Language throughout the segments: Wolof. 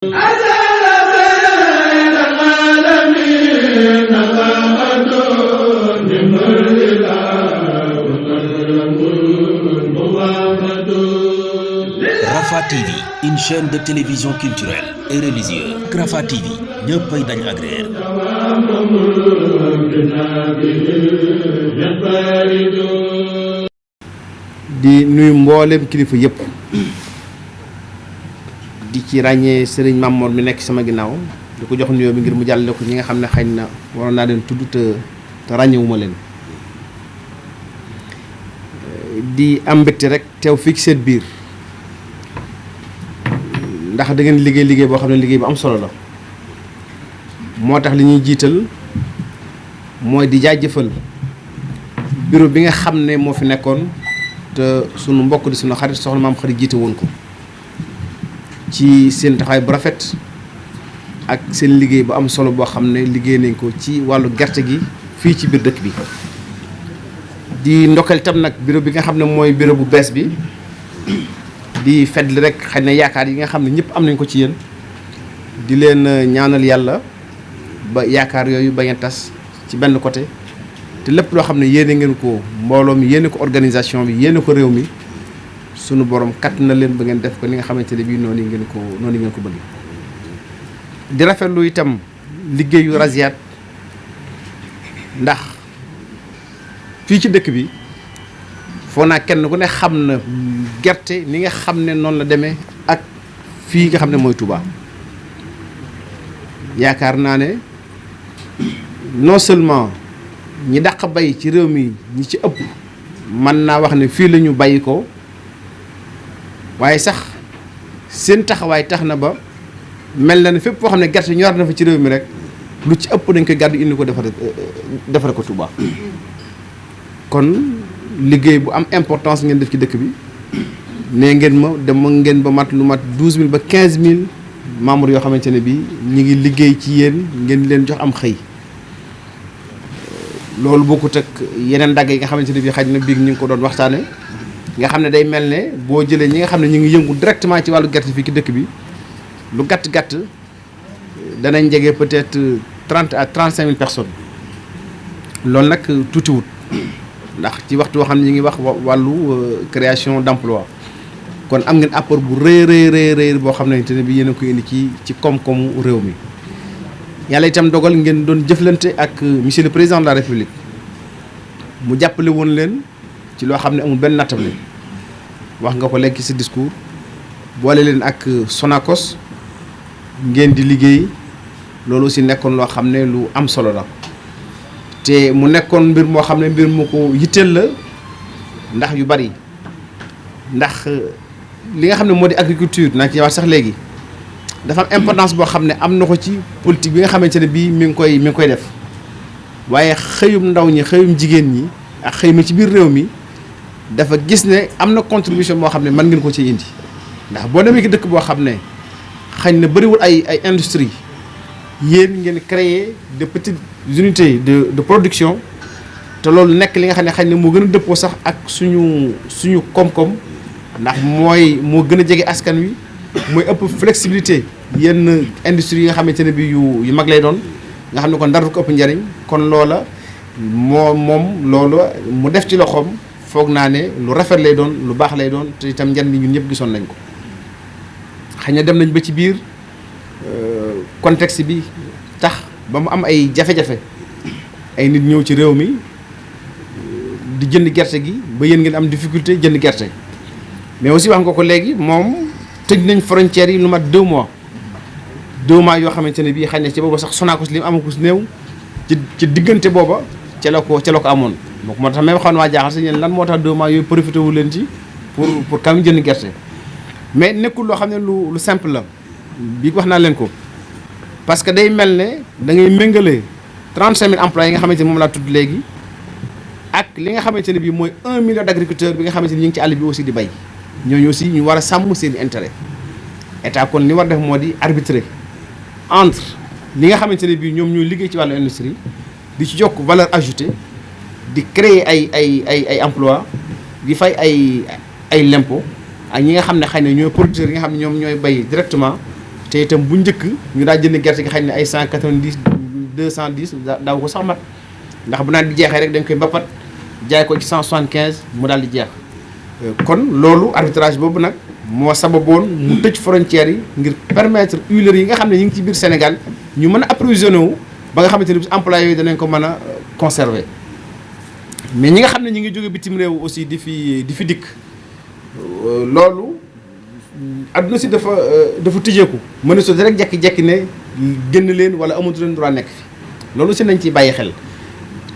Rafah TV, une chaîne de télévision culturelle et religieuse. Rafah TV ñëppay dañ agréer. di nuyu mboolem kilifa yëpp di ci ràññee sëriñ Mamour mi nekk sama ginnaaw di ko jox nuyoo bi ngir mu jàllale ko ñi nga xam ne xañ na waroon naa leen tudd te ràññewuma leen di am mbégte rek teew fii ci seen biir ndax da ngeen liggéey boo xam ne liggéey bu am solo la moo tax li ñuy jiital mooy di jaajëfal bureau bi nga xam ne moo fi nekkoon te sunu mbokk di sunu xarit soxna maam xarit jiite woon ko ci seen taxawaay bu rafet ak seen liggéey bu am solo boo xam ne liggéey nañ ko ci wàllu gerte gi fii ci biir dëkk bi di ndokkal tam nag bureau bi nga xam ne mooy bureau bu bees bi di fedd rek xëy na yaakaar yi nga xam ne ñëpp am nañ ko ci yéen di leen ñaanal yàlla ba yaakaar yooyu bañ a tas ci benn côté te lépp loo xam ne yéene ngeen ko mbooloo mi yéene ko organisation bi yéene ko réew mi sunu borom kat na leen ba ngeen def ko ni nga xamante ne bii noonu ngeen ko bëgg di rafetlu itam liggéeyu Rasiaat ndax fii ci dëkk bi foo naa kenn ku ne xam na gerte ni nga xam ne noonu la demee ak fii nga xam ne mooy Touba yaakaar naa ne non seulement ñi dàq bay ci réew mi ñi ci ëpp mën naa wax ne fii la ñu bàyyi ko waaye sax seen taxawaay tax na ba mel na ne fépp foo xam ne gerte ñor na fa ci réew mi rek lu ci ëpp dañ koy gàddu indi ko defare ko Touba kon liggéey bu am importance ngeen def ci dëkk bi nee ngeen ma dem ngeen ba mat lu mat 12000 ba 15000 membres yoo xamante ne bii ñi ngi liggéey ci yéen ngeen leen jox am xëy loolu bokkut ak yeneen dagg yi nga xamante ne bii xaj na biig ñu ngi ko doon waxtaane nga xam ne day mel ne boo jëlee ñi nga xam ne ñu ngi yëngu directement ci wàllu gerte fii ci dëkk bi lu gàtt danañ jege peut-être 30 à 35000 personnes loolu nag tuutiwut ndax ci waxtu woo xam ne ñu ngi wax wàllu création d'emploi kon am ngeen apport bu rëy boo xam ne bi yéen a koy indi ci koom-koomu réew mi yàlla itam dogal ngeen doon jëflante ak monsieur le président de la république mu jàppale woon leen ci loo xam ne amul benn nattable wax nga ko léegi ci sa discours boole leen ak Sonacos ngeen di liggéey loolu aussi nekkoon loo xam ne lu am solo la te mu nekkoon mbir moo xam ne mbir mu ko yitteel la ndax yu bari ndax li nga xam ne moo di agriculture naa ci wax sax léegi dafa am importance boo xam ne am na ko ci politique bi nga xamante ne bii mi ngi koy def waaye xëyum ndaw ñi xëyum jigéen ñi ak xëy mi ci biir réew mi dafa gis ne am na contribution boo xam ne mën ngeen ko ci indi ndax boo demee ki dëkk boo xam ne xañ na bëriwul ay industrie yéen ngeen créer de petites unités de production te loolu nekk li nga xam ne xañ na moo gën a dëppoo sax ak suñu koom-koom ndax moo gën a jege askan wi mooy ëpp flexibilité yenn industrie yi nga xamante ne bi yu mag lay doon nga xam ne kon dara du ko ëpp njariñ kon loola moom loolu mu def ci loxoom foog naa ne lu rafet lay doon lu baax lay doon te itam njariñ ñun ñëpp gisoon nañ ko xëy na dem nañ ba ci biir contexte bi tax ba mu am ay jafe-jafe ay nit ñëw ci réew mi di jënd gerte gi ba yéen ngeen am difficulté jënd gerte mais aussi wax nga ko léegi moom tëj nañ frontières yi lu mat 2 mois yoo xamante ne bii xëy na ci booba sax Sonacos li mu amakus néew ci diggante booba ca la ko amoon donc moo tax même xam ne waa jaaxal si ñeen lan moo tax 2 mois yooyu profité wu leen ci pour kam jënd gerte mais nekkul loo xam ne lu simple la bii wax naa leen ko parce que day mel ne da ngay méngale 35000 emplois yi nga xamante ne moom laa tudd léegi ak li nga xamante ne bii mooy 1 million d'agriculteurs bi nga xamante ni ñu ngi ci àll bi aussi di bay ñooñu aussi ñu war a sàmm seen intérêt état kon li war def moo di arbitrer entre li nga xamante ne bii ñoom ñooy liggéey ci wàllu industrie di ci jokk valeur ajoutée di créer ay emploi di fay ay l'impôt ak ñi nga xam ne xëy na ñooy producteurs yi nga xam ne ñoom ñooy bay directement te itam bu njëkk ñu daa jënd gerte gi xëy na ay 190 210 daaw ko sax mat ndax bu naan di jeexee rek dañ koy mbappat jaay ko ci 175 mu daal di jeex. kon loolu arbitrage boobu nag moo sababoon mu tëj frontières yi ngir permettre huileurs yi nga xam ne ñu ngi ci biir Sénégal ñu mën a approvisionné wu ba nga xamante ni employés yooyu danañ ko mën a conserver mais ñi nga xam ne ñi ngi jóge bitim réew aussi di fi dikk loolu adduna si dafa tijjeeku mën a sotti rek jekki-jekki ne génn leen wala amatu leen droit nekk fi loolu si nañ ciy bàyyi xel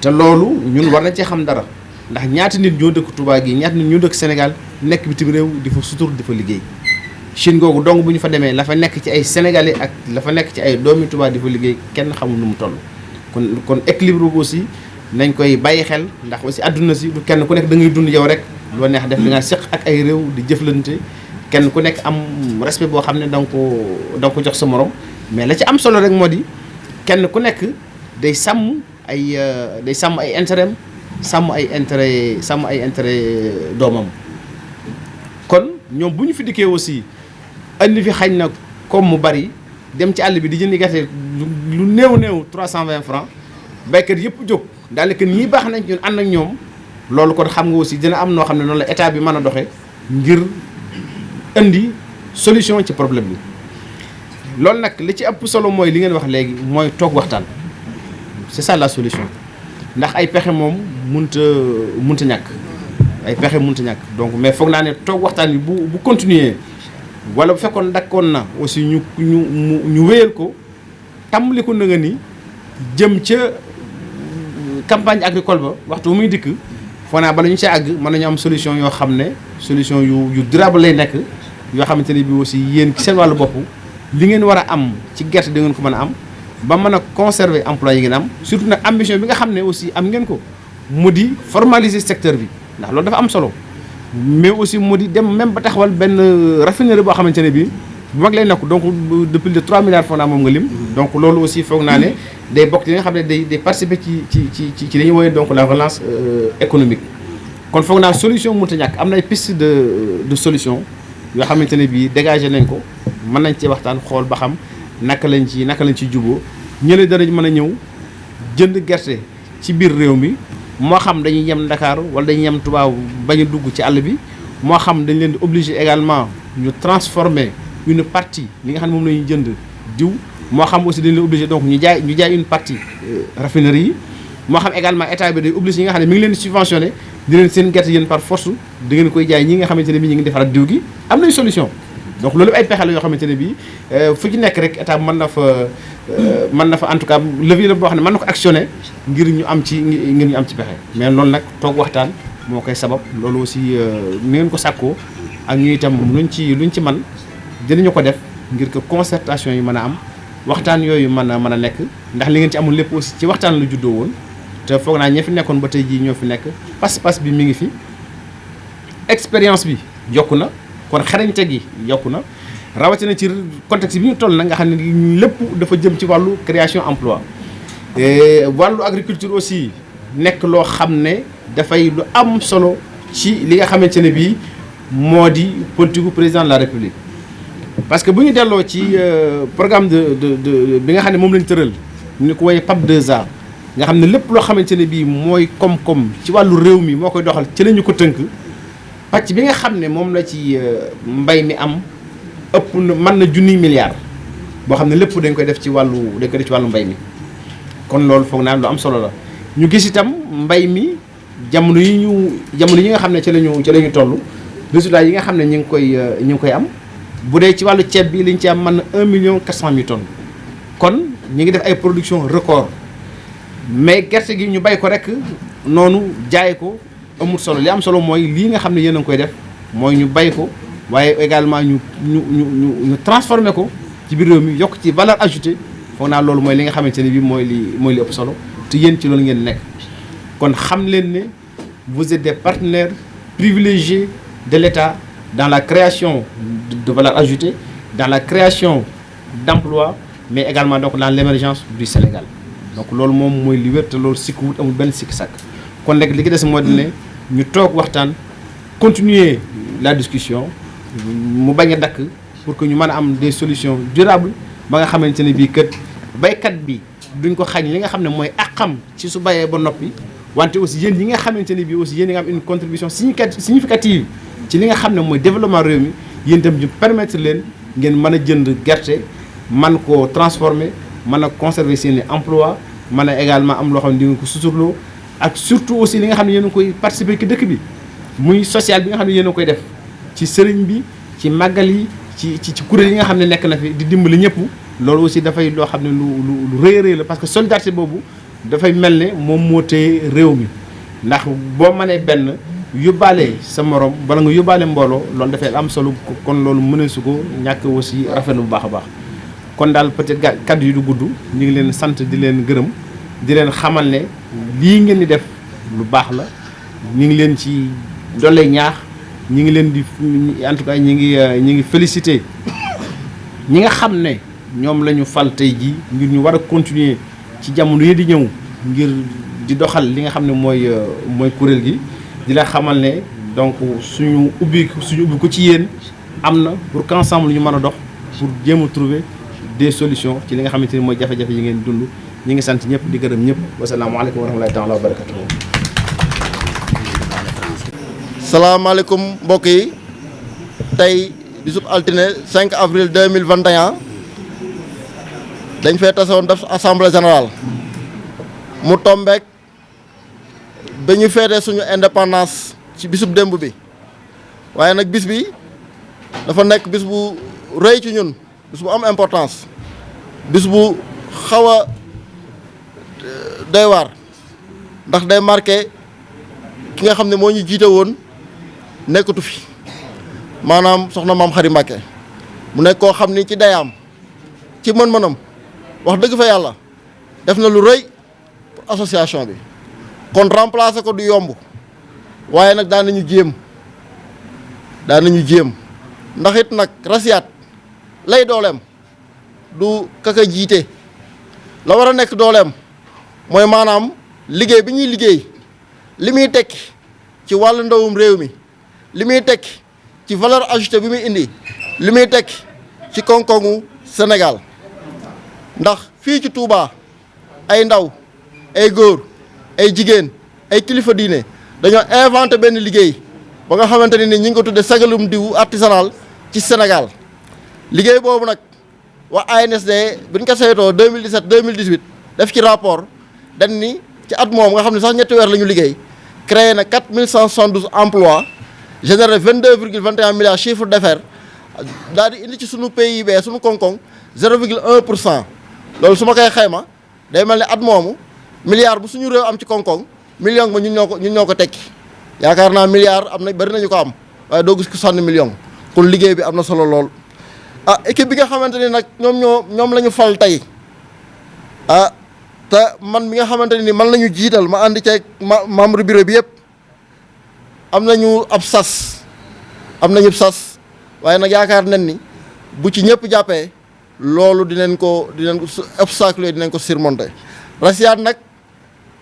te loolu ñun war nañ ci xam dara ndax ñaata nit ñoo dëkk Touba gi ñaata nit ñoo dëkk Sénégal nekk bitim réew di fa sutur di fa liggéey Chine googu dong bu ñu fa demee la fa nekk ci ay sénégalais ak la fa nekk ci ay doomi Touba di fa liggéey kenn xamul nu mu toll kon équilibre boobu aussi nañ koy bàyyi xel ndax aussi àdduna si du kenn ku nekk da ngay dund yow rek loo neex def li nga seq ak ay réew di jëflante kenn ku nekk am respect boo xam ne da nga ko jox sa morom mais la ci am solo rek moo di kenn ku nekk day sàmm ay intérêt am sàmm ay intérêt doomam kon ñoom bu ñu fi dikkee aussi andi fi xañ na comme mu bari dem ci àll bi di jëndi gerte lu néew 320 francs baykat yëpp jóg daanaka ñii baax nañ ñun ànd ak ñoom loolu kon xam nga aussi dina am noo xam ne noonu la état bi mën a doxe ngir indi solution ci problème bi loolu nag li ci ëpp solo mooy li ngeen wax léegi mooy toog waxtaan c'est ça la solution ndax ay pexe moom munta ñàkk ay pexe munta ñàkk donc mais foog naa ne toog waxtaan yi bu continuer wala bu fekkoon dakkoon na aussi ñu wéyal ko tàmbali ko na nga ni jëm ca campagne agricole ba waxtu muy dikk foog naa bala ñu ci àgg mën nañu am solution yoo xam ne solution yu durable lay nekk yoo xamante ne bi aussi yéen ci seen wàllu bopp li ngeen war a am ci gerte da ngeen ko mën a am ba mën a conserver emploi yi ngeen am surtout nag ambition bi nga xam ne aussi am ngeen ko mu di formaliser secteur bi ndax loolu dafa am solo mais aussi mu di dem même ba taxawal benn raffinerie boo xamante ne bii bu mag lay nekk donc de plus de 3 milliards foog naa moom nga lim donc loolu aussi foog naa ne day bokk li nga xam ne day participer ci li ñuy woowee donc la relance économique kon foog naa solution mënut a ñàkk am na ay piste de solution yoo xamante ne bii dégagé nañ ko mën nañ ci waxtaan xool ba xam naka lañ ci juboo ñële danañ mën a ñëw jënd gerte ci biir réew mi moo xam dañuy yem Ndakaaru wala dañuy yem Touba bañ a dugg ci àll bi moo xam dañ leen di obligé également ñu transformer une partie li nga xam ne moom la ñuy jënd diw moo xam aussi dañ leen obligé donc ñu jaay une partie raffinerie yi moo xam également état bi day obligé ñi nga xam ne mi ngi leen di subventionné di leen seen gerte yéen par force da ngeen koy jaay ñi nga xamante ne bi ñu ngi defaraat diw gi am nañ solution donc loolu ay pexe la yoo xamante ne bii fu ci nekk rek état mën na fa en tout cas levier la boo xam ne mën na ko actionné ngir ñu am ci pexe mais loolu nag toog waxtaan moo koy sabab loolu aussi ni ngeen ko sàkkoo ak ñu itam luñ ci man dinañu ko def ngir que concertation yi mën a am waxtaan yooyu mën a nekk ndax li ngeen ci amul lépp aussi ci waxtaan la juddoo woon te foog naa ña fi nekkoon ba tey jii ñoo fi nekk pas-pas bi mi ngi fi expérience bi yokku na kon xarañte gi yokku na rawatina ci contexte bi ñu toll na nga xam ne lépp dafa jëm ci wàllu création emploi wàllu agriculture aussi nekk loo xam ne dafay lu am solo ci li nga xamante ne bii moo di politique gu président de la république parce que bu ñu delloo ci programme de bi nga xam ne moom lañ tëral ñu ko woowee PAP 2A nga xam ne lépp loo xamante ne bii mooy koom-koom ci wàllu réew mi moo koy doxal ci la ñu ko tënk pàcc bi nga xam ne moom la ci mbay mi am ëpp na mën na junniy milliards boo xam ne lépp dañ koy def ci wàllu mbay mi kon loolu foog naa lu am solo la ñu gis itam mbay mi jamono yi nga xam ne ci lañu toll résultats yi nga xam ne ñu ngi koy am bu dee ci wàllu ceeb bi liñ ci am mën na 1,4 tonnes kon ñu ngi def ay production record mais gerte gi ñu bay ko rek noonu jaay ko amul solo li am solo mooy lii nga xam ne yéen a ngi koy def mooy ñu bay ko waaye également ñu transformer ko ci biir réew mi yokk ci valeur ajoutée foog naa loolu mooy li nga xamante ne bii mooy li ëpp solo te yéen ci loolu ngeen nekk kon xam leen ne vous êtes des partenaires privilégiés de l'État dans la création de valeur ajoutée dans la création d'emplois mais également donc dans l'émergence du Sénégal donc loolu moom mooy li wér te loolu sikk wut amul benn sikk sàkk kon nag li ki des moo di ne ñu toog waxtaan continuer la discussion mu bañ a dakk pour que ñu mën a am des solutions durables ba nga xamante ne bii kët baykat bi duñ ko xañ li nga xam ne mooy àqam ci su bayee ba noppi wante aussi yéen yi nga xamante ne bii aussi yéen yi nga am une contribution significative ci li nga xam ne mooy développement réew mi yéen itam ñu permettre leen ngeen mën a jënd gerte man koo transformer mën a conserver seen i emploi mën a également am loo xam ne di nga ko suturloo ak surtout aussi li nga xam ne yéen a koy participer ci dëkk bi muy social bi nga xam ne yéen a koy def ci sëriñ bi ci màggal yi ci kuréel yi nga xam ne nekk na fi di dimbali ñëpp loolu aussi dafay loo xam ne lu rëy a rëy la parce que solidarité boobu dafay mel ne moom moo téye réew mi ndax boo mënee benn yóbbaale sa morom bala nga yóbbaale mbooloo loolu dafay am solo kon loolu mënee su ko ñàkk aussi rafetlu bu baax a baax kon daal peut-être kaddu yi du gudd ñu ngi leen sant di leen gërëm di leen xamal ne lii ngeen di def lu baax la ñu ngi leen ci doole ñaax ñi ngi leen di en tout cas ñi ngi félicité ñi nga xam ne ñoom la ñu fal tey jii ngir ñu war a continuer ci jamono yi di ñëw ngir di doxal li nga xam ne mooy kuréel gi di la xamal ne donc suñu ubbi ko ci yéen am na pour qu'ensemble ñu mën a dox pour jéem a trouver des solutions ci li nga xamante ni mooy jafe-jafe yi ngeen dund ñi ngi sant ñëpp di gërëm ñëpp wasalaamaaleykum wa rahmatullahi taala wa barakatuhu. salaamaaleykum mbokk yi tey bisub altine 5 avril 2021 dañ fee tasoon def assemblée générale mu tombeek ba ñu feetee suñu indépendance ci bisub démb bi waaye nag bis bi dafa nekk bis bu rëy ci ñun bis bu am importance bis bu xaw a doy waar ndax day marqué ki nga xam ne moo ñu jiite woon nekkatu fi maanaam soxna maam Xari Mbàkke mu nekk koo xam ni ci dayaam ci mën-mënam wax dëgg fa yàlla def na lu rëy pour association bi kon remplacer ko du yomb waaye nag daan nañu jéem ndax it nag rasiyaat lay dooleem du kaka jiite la war a nekk dooleem mooy maanaam liggéey bi ñuy liggéey li muy tekki ci wàllu ndawum réew mi li muy tekki ci valeur ajoutée bi muy indi li muy tekki ci koŋ-koŋu Sénégal ndax fii ci Touba ay ndaw ay góor ay jigéen ay kilifa diine dañoo inventé benn liggéey ba nga xamante ni ñi ngi ko tudde sagalum diw artisanal ci Sénégal liggéey boobu nag waa ANSD bi ñu ko saytoo 2017 2018 def ci rapport dañ ni ci at moom nga xam ne sax ñetti weer la ñu liggéey créé na 4172 emplois généré 22,21 milliards chiffre d'affaires daal di indi ci sunu PIB sunu koŋ-koŋ 0,1% loolu su ma koy xayma day mel ne at moomu milliard bu suñu réew am ci koŋ-koŋ million ba ñun ñoo ko tekki yaakaar naa milliard am na bari nañu ko am waaye doo gis ko sànni million kon liggéey bi am na solo lool. équipe bi nga xamante ni nag ñoom la ñu fal tey te man mi nga xamante ni man la ñu jiital ma ànd ceeg membre bureau bi yëpp am nañu ab sas waaye nag yaakaar nañ ni bu ci ñëpp jàppee loolu dinañ ko obstacle dinañ ko surmonter. Rasiyaat nag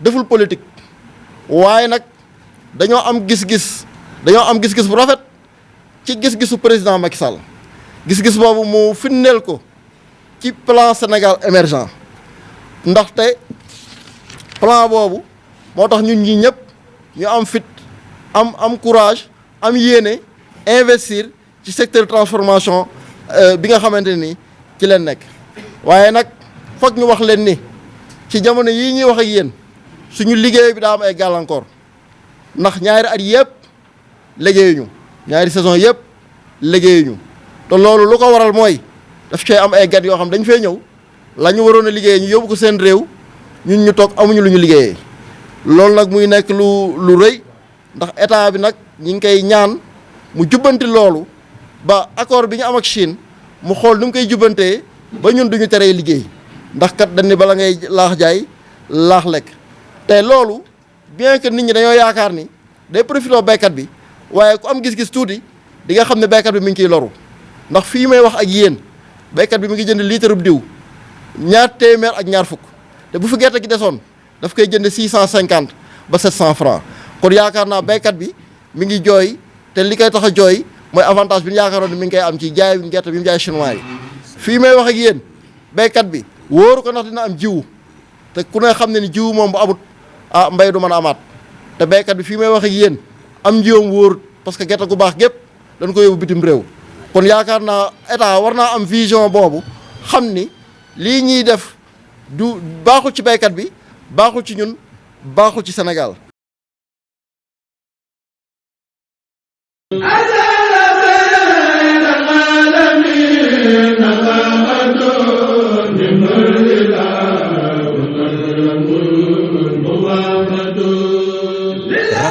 deful politique waaye nag dañoo am gis-gis bu rafet ci gis-gisu président Macky Sall gis-gis boobu mu firndeel ko ci plan Sénégal émergent ndaxte plan boobu moo tax ñun ñi ñëpp ñu am fit am courage am yéene investir ci secteur transformation bi nga xamante ni ci leen nekk waaye nag foog ñu wax leen ni ci jamono yii ñuy wax ak yéen suñu liggéey bi daa am ay gàllankoor ndax ñaari at yëpp liggéeyuñu ñaari saison yëpp liggéeyuñu te loolu lu ko waral mooy daf cay am ay gan yoo xam dañ fee ñëw la ñu waroon a liggéeyee ñu yóbbu ko seen réew ñun ñu toog amuñu lu ñu liggéeyee loolu nag muy nekk lu rëy ndax état bi nag ñi ngi koy ñaan mu jubbanti loolu ba accord bi ñu am ak Chine mu xool nu mu koy jubbantee ba ñun duñu teree liggéey ndax kat dañ ni bala ngay laax jaay laax lekk te loolu bien que nit ñi dañoo yaakaar ni day profité baykat bi waaye ku am gis-gis tuuti di nga xam ne baykat bi mi ngi ciy loru ndax fii may wax ak yéen baykat bi mi ngi jënd litre bu diw $200 ak $20 te bu fi gerte gi desoon daf koy jënd 650 ba 700 francs kon yaakaar naa baykat bi mi ngi jooy te li koy tax a jooy mooy avantage bi ñu yaakaaroon ne mi ngi koy am ci jaay gerte bi mu jaay chinois yi fii may wax ak yéen béykat bi wóoru ko ndax dina am jiwu te ku ne xam ne ni jiwu moom bu amut mbay du mën a amaat te béykat bi fii may wax ak yéen am njiwam wóorut parce que gerte gu baax gépp dañ ko yóbbu bitim réew kon yaakaar naa état war naa am vision boobu xam ni lii ñuy def du baaxul ci béykat bi baaxul ci ñun baaxul ci Sénégal.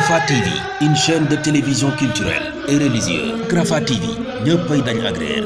Rafah TV, une chaîne de télévision culturelle et religieuse. Rafah TV, ñëppay dañ agréer.